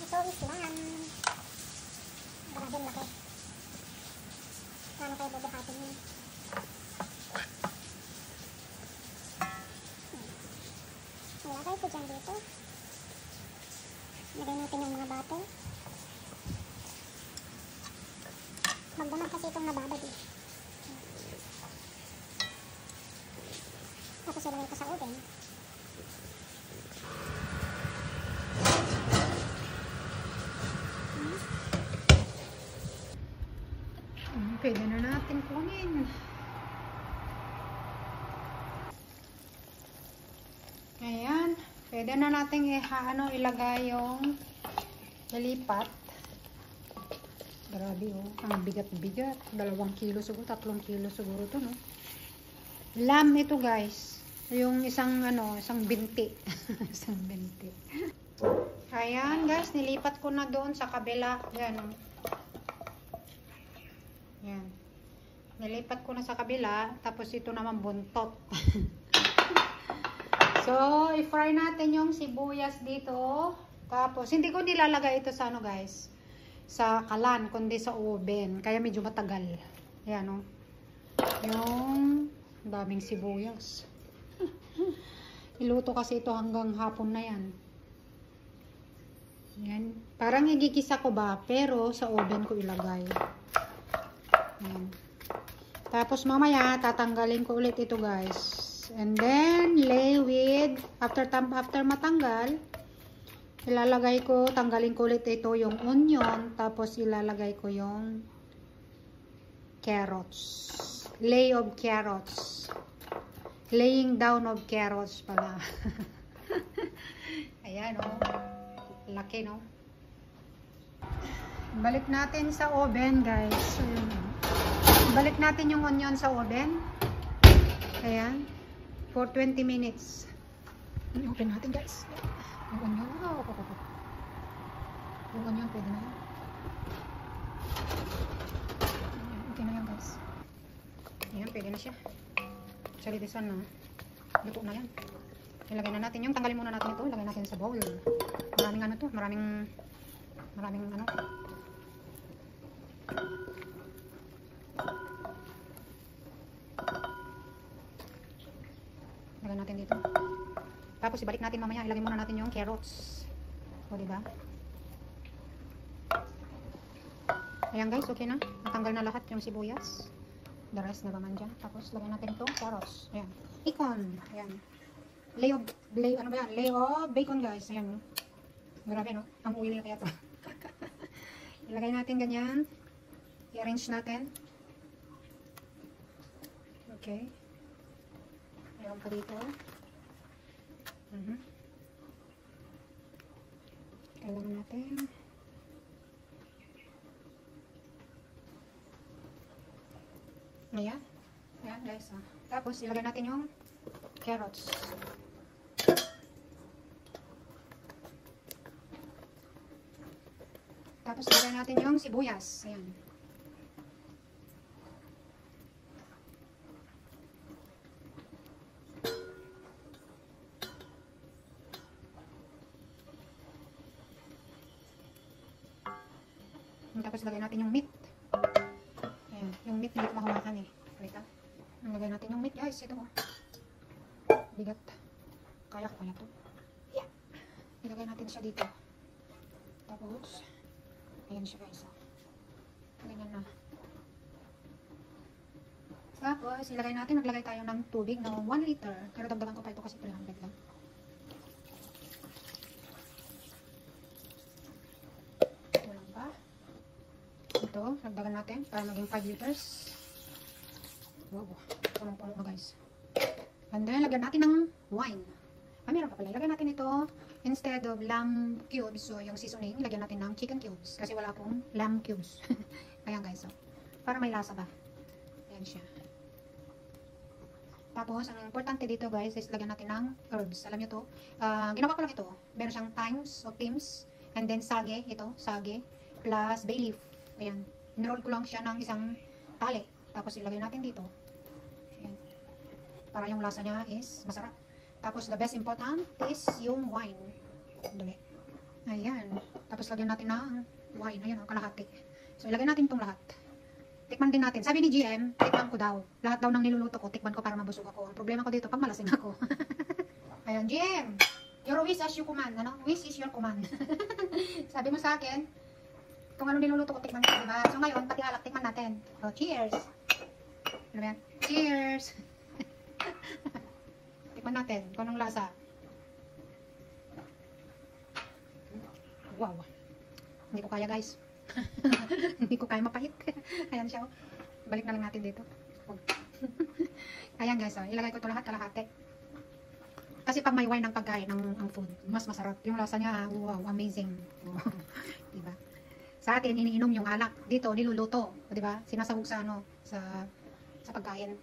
Aso Islam. Grabe laki. Paano kayo bubuhatin yun? Nilagay ko dyan dito. Lagay natin yung mga bottle. Magdamag kasi itong nababad eh. Tapos ilagay ko sa oven. Pwede na natin kunin. Ayan. Pwede na natin ilagay yung lilipat. Grabe oh. Ang bigat-bigat. 2 kilo siguro. 3 kilo siguro to no. Lamb ito guys. Yung isang binti. Isang binti. Ayan guys. Nilipat ko na doon sa kabila. Ayan oh. Yan. Nilipat ko na sa kabila. Tapos ito naman buntot. So, i-fry natin yung sibuyas dito. Tapos, hindi ko nilalagay ito sa guys. Sa kalan, kundi sa oven. Kaya medyo matagal. Ayan o. Yung daming sibuyas. Iluto kasi ito hanggang hapon na yan. Yan. Parang igigisa ko ba? Pero sa oven ko ilagay. Ayan. Tapos mamaya tatanggalin ko ulit ito guys. And then lay with after matanggal, tanggalin ko ulit ito yung onion, tapos ilalagay ko yung carrots. Lay of carrots. Laying down of carrots pala. Ayan oh. Laki no. Balik natin sa oven guys. Balik natin yung onion sa oven. Ayan. For 20 minutes. Open natin guys. Yung onion. Yung onion pwede na yan. Okay na yan guys. Ayan, pwede na siya. Actually this one na. Luto na yan. Ilagay na natin yung, tanggalin muna natin ito. Ilagay natin sa bowl. Maraming to. Maraming Ilagay natin dito. Tapos ibalik natin mamaya. Ilagay muna natin yung carrots. O diba? Ayan guys, okay na. Natanggal na lahat yung sibuyas. The rest na naman dyan. Tapos lagay natin itong carrots. Ayan. Bacon. Ayan. Lay of bacon guys. Ayan. Grabe no? Ang oily kaya to. Ilagay natin ganyan. I-arrange natin. Okay. Ayan pa dito. Kailangan natin. Ayan. Ayan guys. Tapos ilagay natin yung carrots. Tapos ilagay natin yung sibuyas. Ayan. Tapos ilagay natin yung meat. Ayan. Yung meat hindi ko makumakan eh. Halika. Ilagay natin yung meat guys. Ito oh. Bigat. Kaya to. Yeah. Ilagay natin siya dito. Tapos ayan siya guys. Ganyan na. Tapos ilagay natin. Naglagay tayo ng tubig na 1 liter. Pero dagdagan ko pa ito kasi 300 lang. Ito, nagdagan natin para maging 5 liters. Wow, punong-puno na guys. And then, lagyan natin ng wine. Meron pa pala. Lagyan natin ito, instead of lamb cubes, so yung seasoning, lagyan natin ng chicken cubes. Kasi wala akong lamb cubes. Ayan guys, so, para may lasa ba. Ayan siya. Tapos, ang importante dito guys, is lagyan natin ng herbs. Alam nyo to, ginawa ko lang ito. Meron siyang thymes, and then sage, ito, sage, plus bay leaf. Ayan. Enroll ko lang siya ng isang tali. Tapos ilagay natin dito. Ayan. Para yung lasa niya is masarap. Tapos the best important is yung wine. Dali. Ayan. Tapos lagyan natin ng wine. Ayan, kalahati. So, ilagay natin itong lahat. Tikman din natin. Sabi ni GM, tikman ko daw. Lahat daw ng niluluto ko, tikman ko para mabusog ako. Ang problema ko dito, pag malasing ako. Ayan, GM. Your wish is your command. Ano? Wish is your command. Sabi mo sa akin, kung ano niluluto ko, tikman ko, diba? So, ngayon, pati alak, tikman natin. So, cheers. Ano yan? Cheers. Tikman natin kung anong lasa. Wow. Hindi ko kaya, guys. Hindi ko kaya, mapait. Ayan siya. Oh. Balik na lang natin dito. Ayan, guys. Oh. Ilagay ko ito lahat kalahati. Kasi pag may wine ng pagkain, ang food, mas masarap. Yung lasa niya, wow, amazing. Diba? Sa atin, iniinom yung alak. Dito, niluluto. Diba? Sinasahog sa, ano, sa pagkain.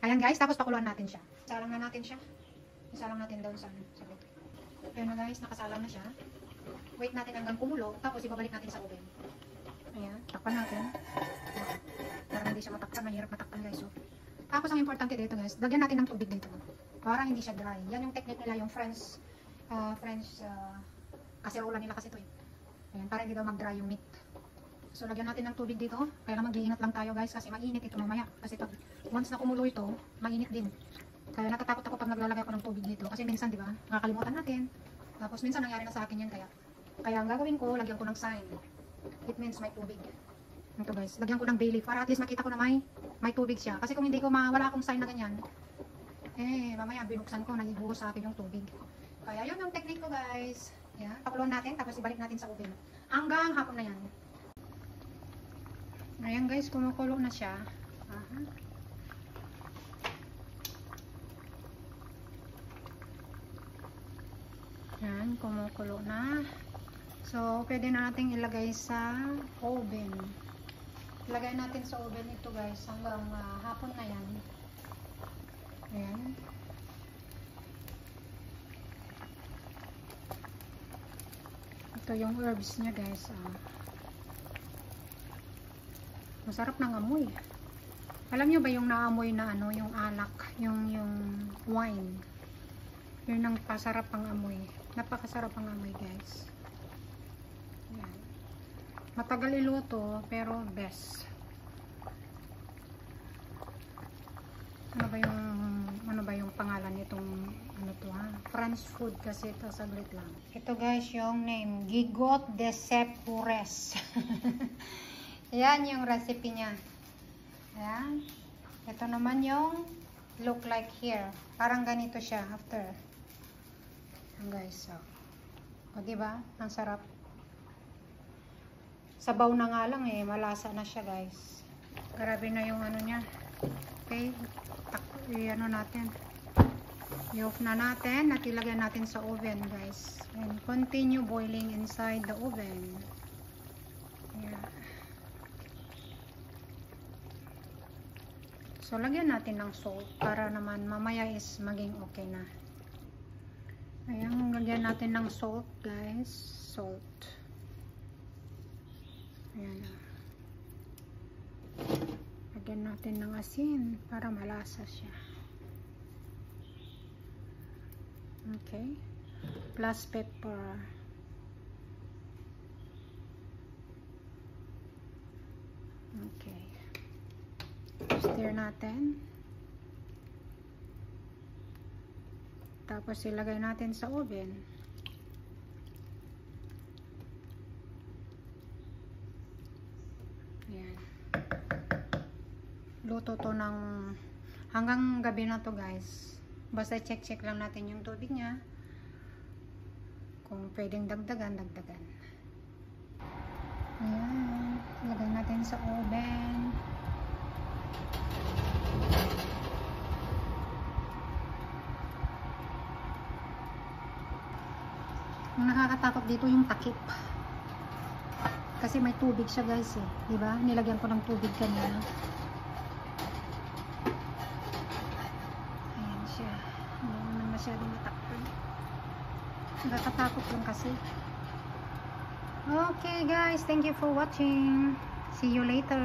Ayan, guys. Tapos pakuluan natin siya. Salang na natin siya. Isalang natin doon sa bit. Ayan na, guys. Nakasalang na siya. Wait natin hanggang kumulo. Tapos ibabalik natin sa oven. Ayan. Takpan natin. Para hindi siya matakpan. Mahirap matakpan, guys. So, tapos ang importante dito, guys, lagyan natin ng tubig dito. Para hindi siya dry. Yan yung technique nila, yung French kaserola nila kasi ito eh. Ayan, para hindi daw mag-dry yung meat. So, lagyan natin ng tubig dito. Kaya mag-iingat lang tayo, guys, kasi mainit ito mamaya. Kasi pag once na kumulo ito, mainit din. Kaya natatakot ako pag naglalagay ako ng tubig dito. Kasi minsan, di ba, nakakalimutan natin. Tapos minsan nangyari na sa akin yan. Kaya ang gagawin ko, lagyan ko ng sign. It means may tubig. Ito, guys, lagyan ko ng bay leaf para at least makita ko na may tubig siya. Kasi kung hindi ko wala akong sign na ganyan, mamaya binuksan ko, nagiguho sa akin yung tubig. Kaya yun yung technique ko, guys. Yan, pakuluan natin, tapos ibalik natin sa oven. Hanggang hapon na yan. Ayan, guys, kumukulo na siya. Yan, kumukulo na. So, pwede na natin ilagay sa oven. Ilagay natin sa oven ito, guys, hanggang hapon na yan. Ayan. Ito yung herbs niya, guys. Masarap ng amoy. Alam nyo ba yung naamoy na ano, yung alak, yung wine. Yun ang pasarap ang amoy. Napakasarap ang amoy, guys. Ayan. Matagal iluto, pero best. Ano ba yung pangalan nitong French food kasi ito, saglit lang. Ito, guys, yung name, Gigot de Sepures. Ayan yung recipe niya. Ayan. Ito naman yung look like here. Parang ganito siya after. Ayan, guys, so. O, diba? Ang sarap. Sabaw na nga lang eh. Malasa na siya, guys. Grabe na yung ano niya. Okay. I-ano natin. I-off na natin. At ilagyan natin sa oven, guys. And continue boiling inside the oven. Ayan. So, lagyan natin ng salt para naman mamaya is maging okay na. Ayan, lagyan natin ng salt, guys. Salt. Ayan. Lagyan natin ng asin para malasa siya. Okay. Plus pepper. Okay. Stir natin. Tapos ilagay natin sa oven. Ayan. Luto to ng hanggang gabi na to, guys. Basta check lang natin yung tubig niya. Kung pwedeng dagdagan. Ayan. Ilagay natin sa oven. Ang nakakatakot dito yung takip. Kasi may tubig siya, guys eh. Diba? Nilagyan ko ng tubig kanina. Ayan siya. Hindi naman masyadong matakpan. Nakakatakot lang kasi. Okay, guys. Thank you for watching. See you later.